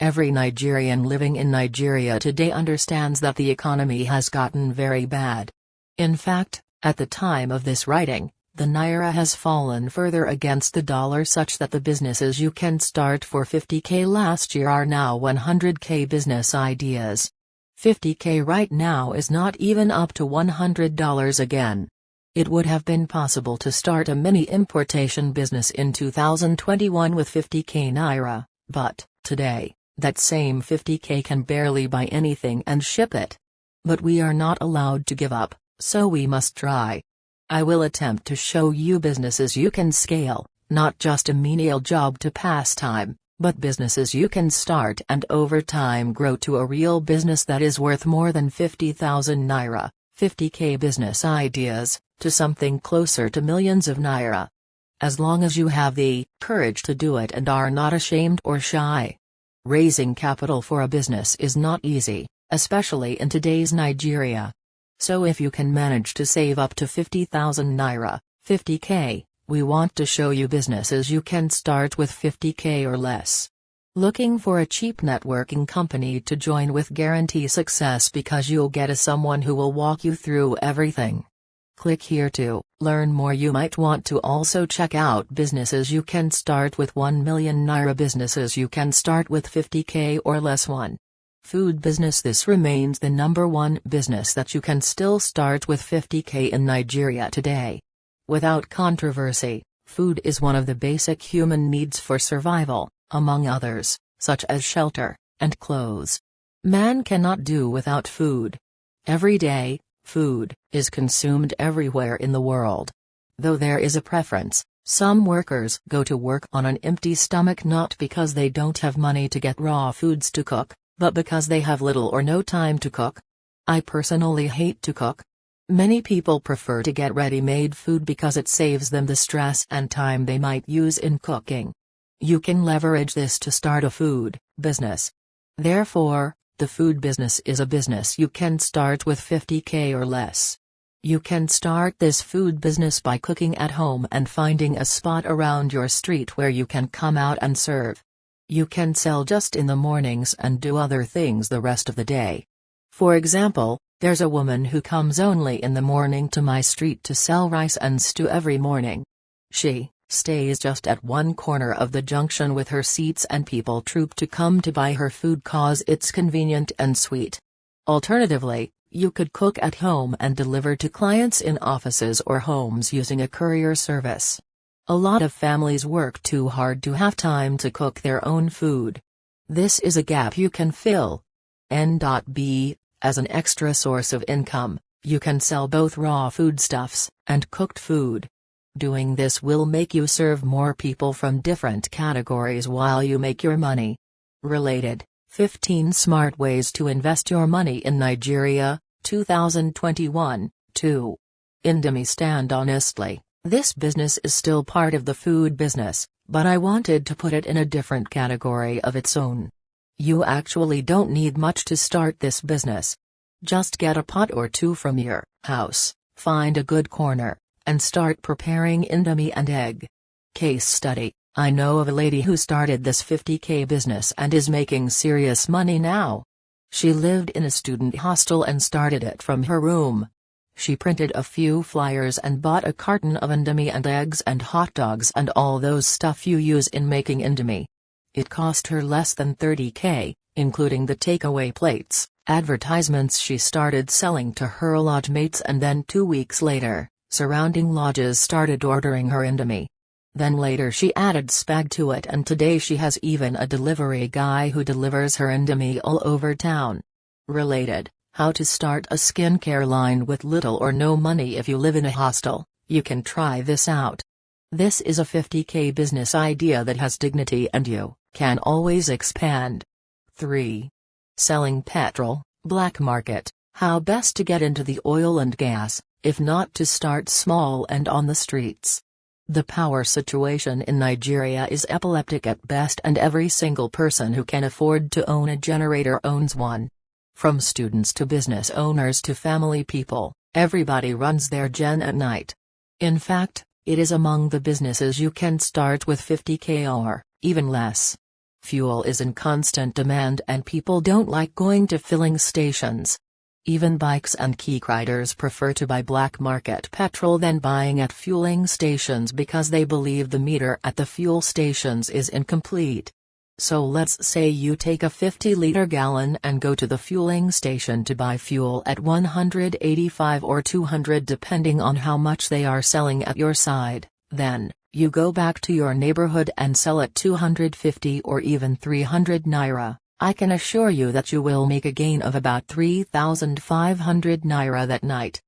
Every Nigerian living in Nigeria today understands that the economy has gotten very bad. In fact, at the time of this writing, the naira has fallen further against the dollar such that the businesses you can start for 50k last year are now 100k business ideas. 50k right now is not even up to $100 again. It would have been possible to start a mini importation business in 2021 with 50k naira, but, today, that same 50k can barely buy anything and ship it. But we are not allowed to give up, so we must try. I will attempt to show you businesses you can scale, not just a menial job to pass time, but businesses you can start and over time grow to a real business that is worth more than 50,000 naira, 50k business ideas, to something closer to millions of naira. As long as you have the courage to do it and are not ashamed or shy. Raising capital for a business is not easy, especially in today's Nigeria. So if you can manage to save up to 50,000 naira, 50k, we want to show you businesses you can start with 50k or less. Looking for a cheap networking company to join with guarantee success because you'll get someone who will walk you through everything. Click here to learn more. You might want to also check out businesses you can start with 1 million naira, businesses you can start with 50k or less. 1. Food business. This remains the #1 business that you can still start with 50k in Nigeria today. Without controversy, food is one of the basic human needs for survival, among others, such as shelter and clothes. Man cannot do without food. Every day, food is consumed everywhere in the world. Though there is a preference, some workers go to work on an empty stomach not because they don't have money to get raw foods to cook, but because they have little or no time to cook. I personally hate to cook. Many people prefer to get ready-made food because it saves them the stress and time they might use in cooking. You can leverage this to start a food business. Therefore, the food business is a business you can start with 50k or less. You can start this food business by cooking at home and finding a spot around your street where you can come out and serve. You can sell just in the mornings and do other things the rest of the day. For example, there's a woman who comes only in the morning to my street to sell rice and stew every morning. She stays just at one corner of the junction with her seats and people troop to come to buy her food cause it's convenient and sweet. Alternatively, you could cook at home and deliver to clients in offices or homes using a courier service. A lot of families work too hard to have time to cook their own food. This is a gap you can fill. N.B. As an extra source of income, you can sell both raw foodstuffs and cooked food. Doing this will make you serve more people from different categories while you make your money. Related, 15 Smart Ways to Invest Your Money in Nigeria, 2021, 2. Indomie stand. Honestly, this business is still part of the food business, but I wanted to put it in a different category of its own. You actually don't need much to start this business. Just get a pot or two from your house, find a good corner, and start preparing indomie and egg. Case study: I know of a lady who started this 50k business and is making serious money now. She lived in a student hostel and started it from her room. She printed a few flyers and bought a carton of indomie and eggs and hot dogs and all those stuff you use in making indomie. It cost her less than 30k, including the takeaway plates, advertisements. She started selling to her lodge mates and then 2 weeks later, surrounding lodges started ordering her indomie. Then later she added spag to it and today she has even a delivery guy who delivers her indomie all over town. Related, how to start a skincare line with little or no money. If you live in a hostel, you can try this out. This is a 50k business idea that has dignity and you can always expand. 3. Selling petrol, black market. How best to get into the oil and gas, if not to start small and on the streets. The power situation in Nigeria is epileptic at best and every single person who can afford to own a generator owns one. From students to business owners to family people, everybody runs their gen at night. In fact, it is among the businesses you can start with 50k or even less. Fuel is in constant demand and people don't like going to filling stations. Even bikes and geek riders prefer to buy black market petrol than buying at fueling stations because they believe the meter at the fuel stations is incomplete. So let's say you take a 50-liter gallon and go to the fueling station to buy fuel at 185 or 200 depending on how much they are selling at your side, then you go back to your neighborhood and sell at 250 or even 300 naira. I can assure you that you will make a gain of about 3,500 naira that night.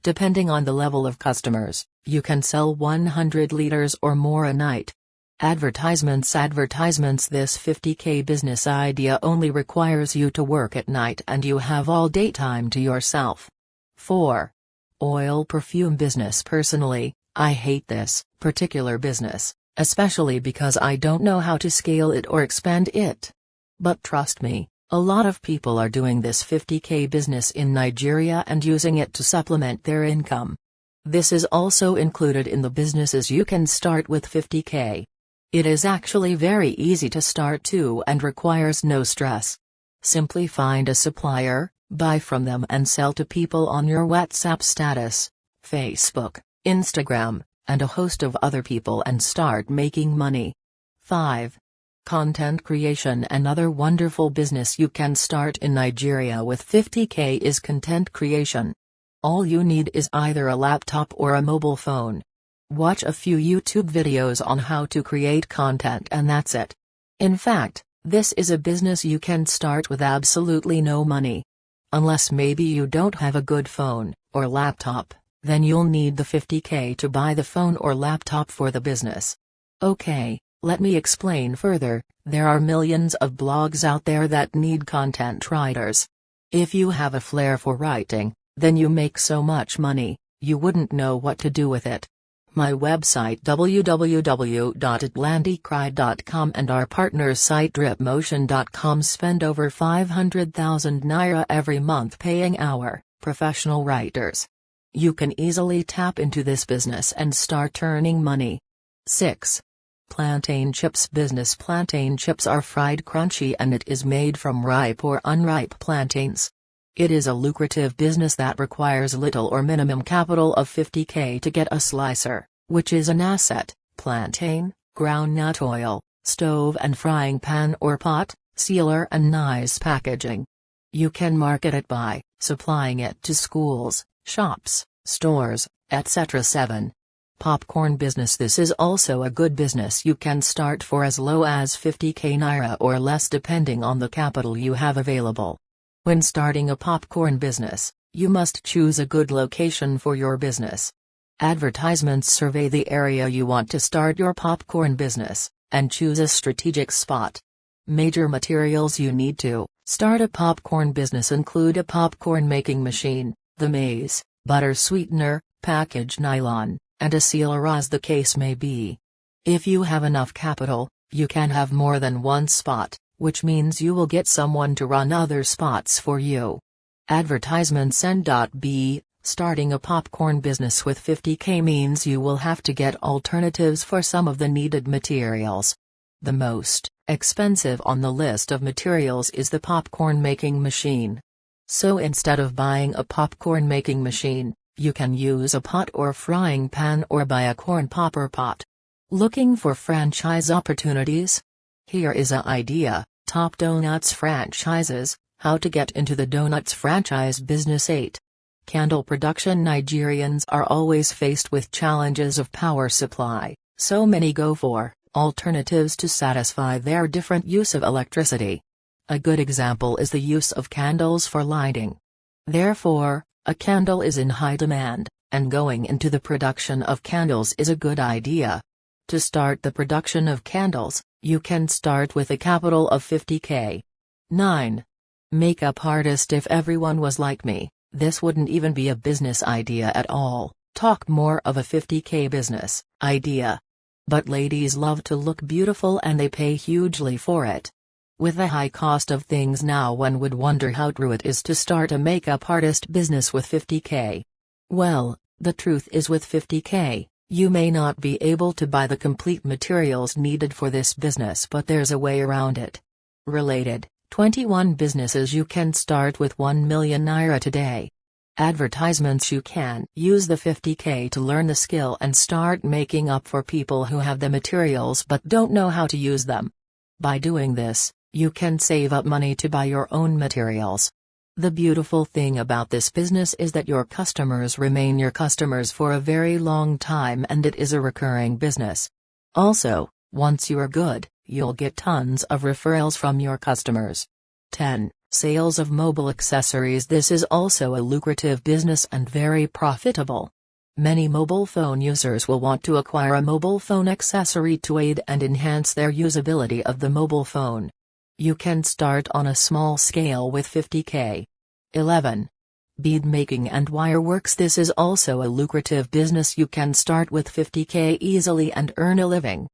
Depending on the level of customers, you can sell 100 liters or more a night. Advertisements. This 50k business idea only requires you to work at night and you have all daytime to yourself. 4. Oil perfume business. Personally, I hate this particular business, especially because I don't know how to scale it or expand it. But trust me, a lot of people are doing this 50k business in Nigeria and using it to supplement their income. This is also included in the businesses you can start with 50k. It is actually very easy to start too and requires no stress. Simply find a supplier, buy from them and sell to people on your WhatsApp status, Facebook, Instagram, and a host of other people and start making money. 5. Content creation. Another wonderful business you can start in Nigeria with 50k is content creation. All you need is either a laptop or a mobile phone. Watch a few YouTube videos on how to create content and that's it. In fact, this is a business you can start with absolutely no money. Unless maybe you don't have a good phone or laptop, then you'll need the 50k to buy the phone or laptop for the business. Okay, let me explain further. There are millions of blogs out there that need content writers. If you have a flair for writing, then you make so much money, you wouldn't know what to do with it. My website www.atlanticride.com and our partner site dripmotion.com spend over 500,000 naira every month paying our professional writers. You can easily tap into this business and start earning money. 6. Plantain chips business. Plantain chips are fried crunchy and it is made from ripe or unripe plantains. It is a lucrative business that requires little or minimum capital of 50k to get a slicer, which is an asset, plantain, groundnut oil, stove and frying pan or pot, sealer and nice packaging. You can market it by supplying it to schools, shops, stores, etc. 7. Popcorn business. This is also a good business you can start for as low as 50k naira or less depending on the capital you have available. When starting a popcorn business, you must choose a good location for your business. Advertisements. Survey the area you want to start your popcorn business, and choose a strategic spot. Major materials you need to start a popcorn business include a popcorn making machine, the maize, butter sweetener, package nylon, and a sealer as the case may be. If you have enough capital, you can have more than one spot, which means you will get someone to run other spots for you. Advertisements. N.B. Starting a popcorn business with 50k means you will have to get alternatives for some of the needed materials. The most expensive on the list of materials is the popcorn making machine. So instead of buying a popcorn making machine, you can use a pot or frying pan or buy a corn popper pot. Looking for franchise opportunities? Here is an idea. Top Donuts franchises, how to get into the donuts franchise business. 8. Candle production. Nigerians are always faced with challenges of power supply, so many go for alternatives to satisfy their different use of electricity. A good example is the use of candles for lighting. Therefore, a candle is in high demand, and going into the production of candles is a good idea. To start the production of candles, you can start with a capital of 50k. 9. Makeup artist. If everyone was like me, this wouldn't even be a business idea at all, talk more of a 50k business idea. But ladies love to look beautiful and they pay hugely for it. With the high cost of things now, one would wonder how true it is to start a makeup artist business with 50k. Well, the truth is with 50k, You may not be able to buy the complete materials needed for this business, but there's a way around it. Related, 21 businesses you can start with 1 million naira today. Advertisements. You can use the 50k to learn the skill and start making up for people who have the materials but don't know how to use them. By doing this, you can save up money to buy your own materials. The beautiful thing about this business is that your customers remain your customers for a very long time, and it is a recurring business. Also, once you are good, you'll get tons of referrals from your customers. 10. Sales of mobile accessories. This is also a lucrative business and very profitable. Many mobile phone users will want to acquire a mobile phone accessory to aid and enhance their usability of the mobile phone. You can start on a small scale with 50k. 11. Bead making and wireworks. This is also a lucrative business. You can start with 50k easily and earn a living.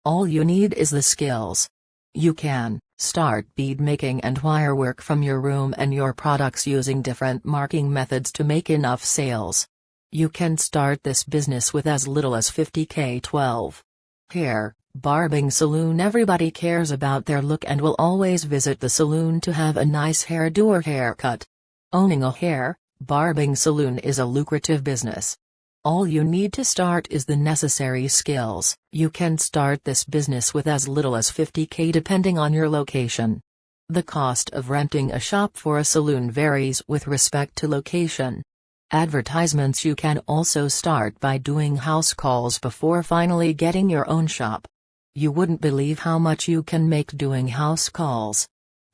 All you need is the skills. You can start bead making and wirework from your room and your products using different marking methods to make enough sales. You can start this business with as little as 50k. 12. Hair barbing salon. Everybody cares about their look and will always visit the salon to have a nice hairdo or haircut. Owning a hair barbing salon is a lucrative business. All you need to start is the necessary skills. You can start this business with as little as 50k depending on your location. The cost of renting a shop for a salon varies with respect to location. Advertisements. You can also start by doing house calls before finally getting your own shop. You wouldn't believe how much you can make doing house calls.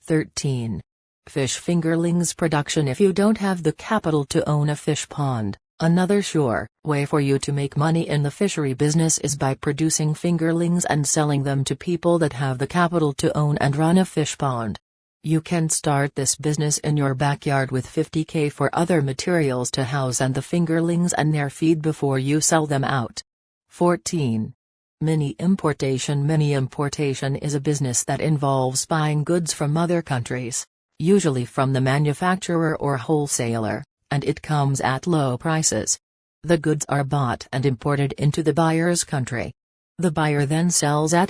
13. Fish fingerlings production. If you don't have the capital to own a fish pond, another sure way for you to make money in the fishery business is by producing fingerlings and selling them to people that have the capital to own and run a fish pond. You can start this business in your backyard with 50k for other materials to house and the fingerlings and their feed before you sell them out. 14. Mini importation. Mini importation is a business that involves buying goods from other countries, usually from the manufacturer or wholesaler, and it comes at low prices. The goods are bought and imported into the buyer's country. The buyer then sells at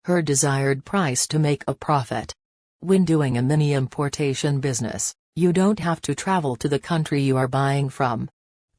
her desired price to make a profit. When doing a mini importation business, you don't have to travel to the country you are buying from.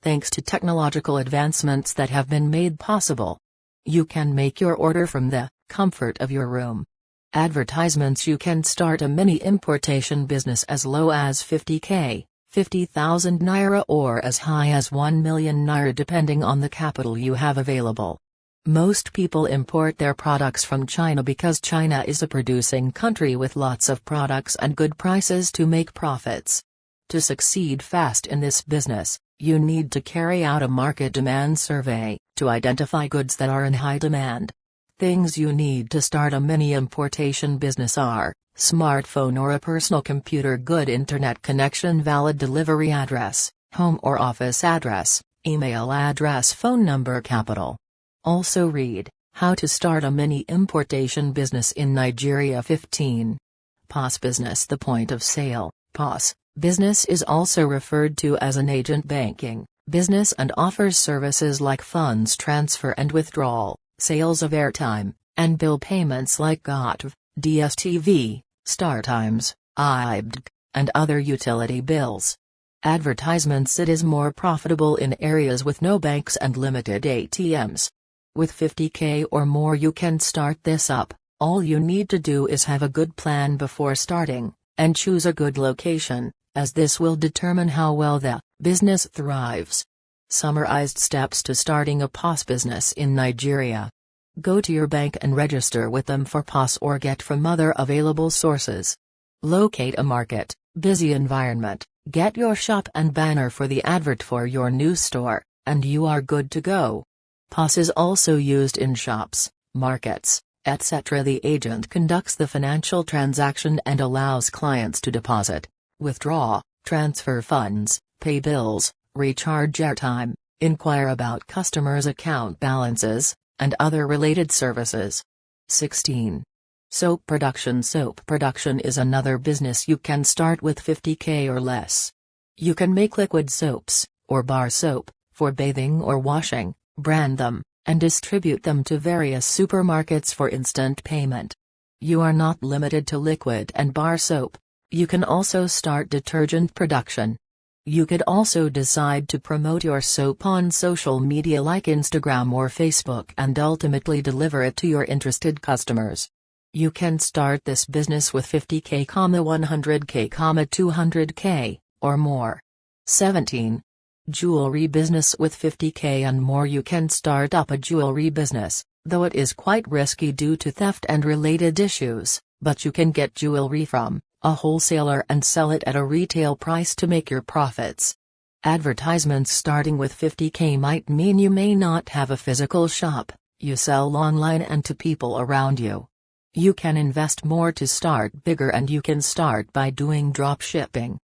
Thanks to technological advancements that have been made possible, you can make your order from the comfort of your room. Advertisements. You can start a mini importation business as low as 50k, 50,000 naira, or as high as 1 million naira depending on the capital you have available. Most people import their products from China because China is a producing country with lots of products and good prices to make profits. To succeed fast in this business, you need to carry out a market demand survey to identify goods that are in high demand. Things you need to start a mini importation business are smartphone or a personal computer, good internet connection, valid delivery address, home or office address, email address, phone number, capital. Also read How to Start a Mini Importation Business in Nigeria. 15. POS business. The point of sale POS business is also referred to as an agent banking business and offers services like funds transfer and withdrawal, sales of airtime, and bill payments like GOTV, DSTV, StarTimes, IBDG, and other utility bills. Advertisements. It is more profitable in areas with no banks and limited ATMs. With 50k or more you can start this up. All you need to do is have a good plan before starting, and choose a good location, as this will determine how well the business thrives. Summarized steps to starting a POS business in Nigeria. Go to your bank and register with them for POS or get from other available sources. Locate a market, busy environment, get your shop and banner for the advert for your new store, and you are good to go. POS is also used in shops, markets, etc. The agent conducts the financial transaction and allows clients to deposit, withdraw, transfer funds, pay bills, recharge airtime, inquire about customers' account balances, and other related services. 16. Soap production. Soap production is another business you can start with 50k or less. You can make liquid soaps, or bar soap, for bathing or washing, brand them, and distribute them to various supermarkets for instant payment. You are not limited to liquid and bar soap. You can also start detergent production. You could also decide to promote your soap on social media like Instagram or Facebook and ultimately deliver it to your interested customers. You can start this business with 50K, 100K, 200K, or more. 17. Jewelry business with 50K and more. You can start up a jewelry business, though it is quite risky due to theft and related issues, but you can get jewelry from a wholesaler and sell it at a retail price to make your profits. Advertisements starting with 50K might mean you may not have a physical shop, you sell online and to people around you. You can invest more to start bigger, and you can start by doing drop shipping.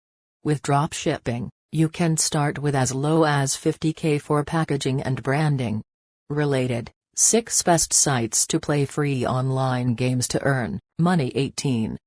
With drop shipping, you can start with as low as 50K for packaging and branding. Related, 6 best sites to play free online games to earn money. 18.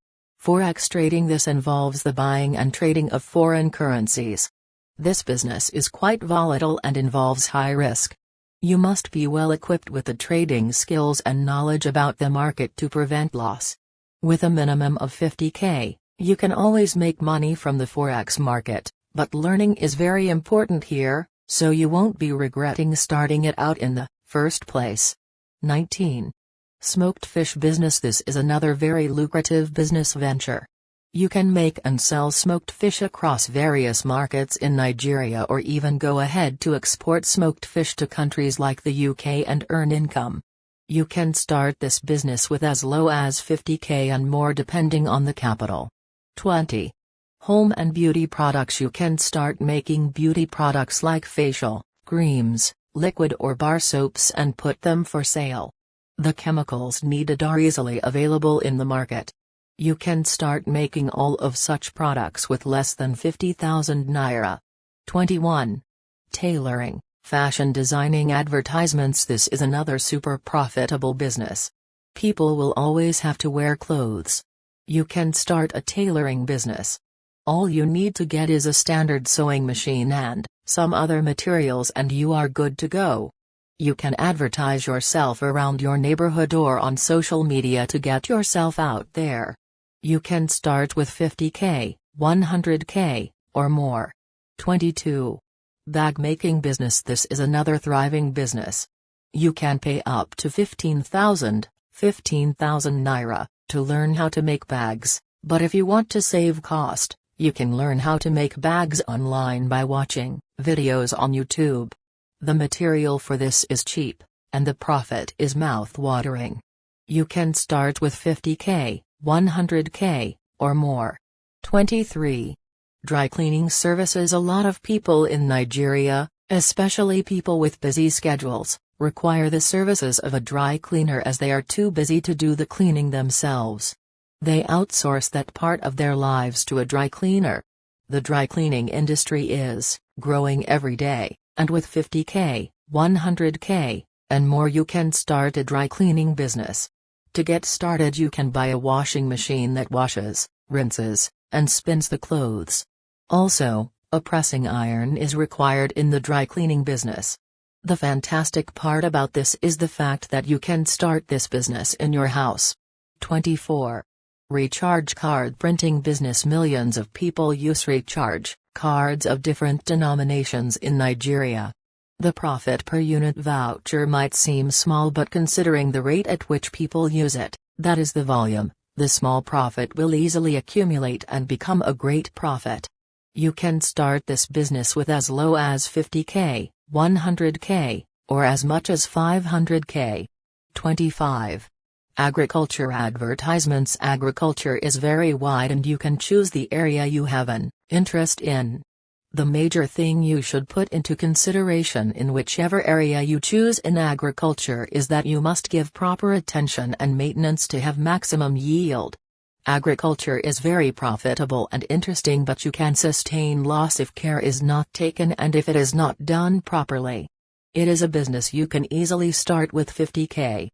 Forex trading. This involves the buying and trading of foreign currencies. This business is quite volatile and involves high risk. You must be well equipped with the trading skills and knowledge about the market to prevent loss. With a minimum of 50K, you can always make money from the Forex market, but learning is very important here, so you won't be regretting starting it out in the first place. 19. Smoked fish business. This is another very lucrative business venture. You can make and sell smoked fish across various markets in Nigeria, or even go ahead to export smoked fish to countries like the UK and earn income. You can start this business with as low as 50K and more depending on the capital. 20. Home and beauty products. You can start making beauty products like facial creams, liquid or bar soaps and put them for sale. The chemicals needed are easily available in the market. You can start making all of such products with less than 50,000 naira. 21. Tailoring, fashion designing advertisements. This is another super profitable business. People will always have to wear clothes. You can start a tailoring business. All you need to get is a standard sewing machine and some other materials and you are good to go. You can advertise yourself around your neighborhood or on social media to get yourself out there. You can start with 50K, 100K, or more. 22. Bag making business. This is another thriving business. You can pay up to 15,000 naira, to learn how to make bags, but if you want to save cost, you can learn how to make bags online by watching videos on YouTube. The material for this is cheap, and the profit is mouth-watering. You can start with 50K, 100K, or more. 23. Dry cleaning services. A lot of people in Nigeria, especially people with busy schedules, require the services of a dry cleaner as they are too busy to do the cleaning themselves. They outsource that part of their lives to a dry cleaner. The dry cleaning industry is growing every day, and with 50K, 100K, and more you can start a dry cleaning business. To get started you can buy a washing machine that washes, rinses, and spins the clothes. Also, a pressing iron is required in the dry cleaning business. The fantastic part about this is the fact that you can start this business in your house. 24. Recharge card printing business. Millions of people use recharge cards of different denominations in Nigeria. The profit per unit voucher might seem small, but considering the rate at which people use it, that is the volume, the small profit will easily accumulate and become a great profit. You can start this business with as low as 50K, 100K, or as much as 500K. 25. Agriculture advertisements. Agriculture is very wide and you can choose the area you have an interest in. The major thing you should put into consideration in whichever area you choose in agriculture is that you must give proper attention and maintenance to have maximum yield. Agriculture is very profitable and interesting, but you can sustain loss if care is not taken and if it is not done properly. It is a business you can easily start with 50K.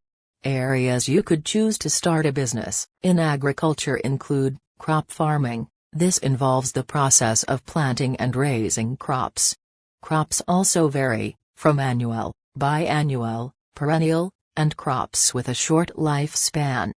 Areas you could choose to start a business in agriculture include crop farming. This involves the process of planting and raising crops. Crops also vary, from annual, biannual, perennial, and crops with a short lifespan.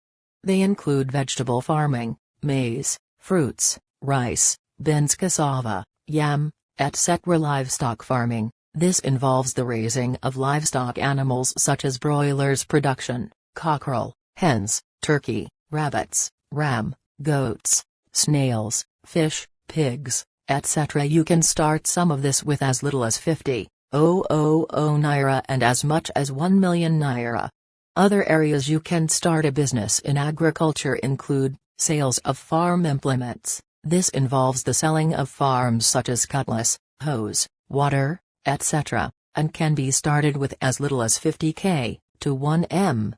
They include vegetable farming, maize, fruits, rice, beans, cassava, yam, etc. Livestock farming. This involves the raising of livestock animals such as broilers, production, cockerel, hens, turkey, rabbits, ram, goats, snails, fish, pigs, etc. You can start some of this with as little as 50,000 naira and as much as 1 million naira. Other areas you can start a business in agriculture include sales of farm implements. This involves the selling of farms such as cutlass, hose, water, etc., and can be started with as little as 50,000 to 1 million.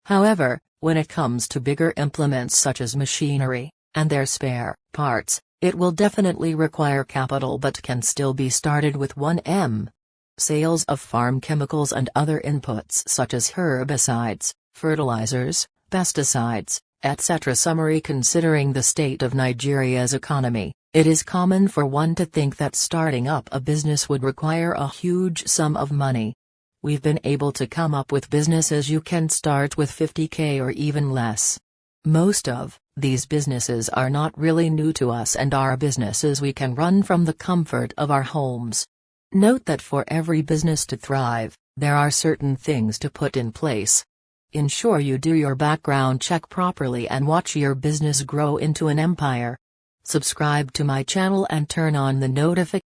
However, when it comes to bigger implements such as machinery and their spare parts, it will definitely require capital but can still be started with 1 million. Sales of farm chemicals and other inputs such as herbicides, fertilizers, pesticides, etc. Summary: considering the state of Nigeria's economy, it is common for one to think that starting up a business would require a huge sum of money. We've been able to come up with businesses you can start with 50,000 or even less. Most of these businesses are not really new to us and are businesses we can run from the comfort of our homes. Note that for every business to thrive, there are certain things to put in place. Ensure you do your background check properly and watch your business grow into an empire. Subscribe to my channel and turn on the notifications.